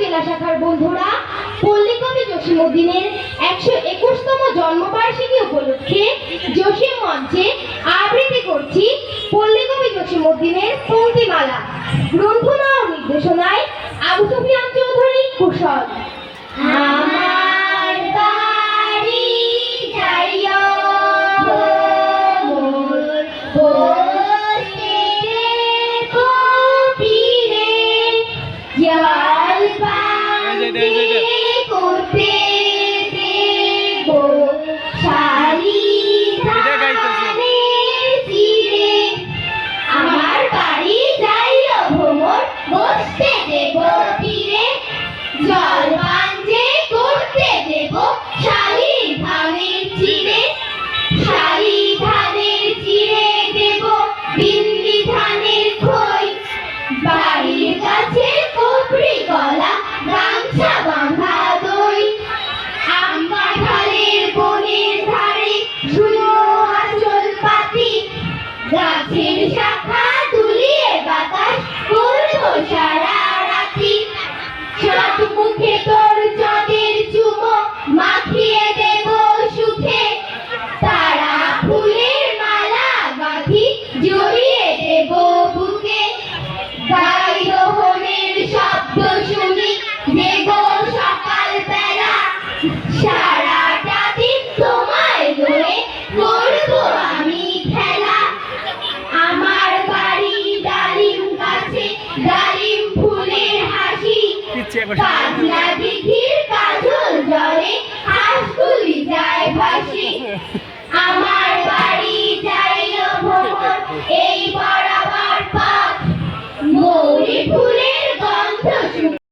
জেলা শাখার বন্ধুরা, পল্লীকবি জসীমউদ্দিনের 121তম জন্মবার্ষিকী উপলক্ষে জসীম মঞ্চে আবৃত্তি করছি পল্লীকবি জসীমউদ্দিনের পংক্তিমালা। গ্রন্থনা ও নির্দেশনায় আবু সুফিয়ান চৌধুরী কুশল। আমার বাড়ি যাইও জল পান্তে করতে দেব শালি ধানের চিরে। আমার বাড়ি যাইও ভ্রমর বসতে দেব তীরে, জল পান্তে করতে দেব শালি ধানের চিরে। শালি ধানের চিরে দেব বিন্দি ধানের খই, বাড়ির কাছে কপড়ি গলা গামছা বাঁধা দই। আম কাঁঠালের বনের ধারে শুনো আঁচল পাতি, গাছের শাখা দুলিয়ে বাতাস করবো সারা রাতি। সাত মুখে তোর চাঁদের চুমো মাখিয়ে দেব সুখে, তারা ফুলের মালা গাঁথি জড়িয়ে দেব বুকে। গাই রোহণের শব্দ শুনি দেব সকাল বেলা, সারাটা দিন তোমায় ধরে করবো আমি খেলা। আমার বাড়ি ডালিম গাছে ডালিম ফুলের হাসি, পাগলা দিঘির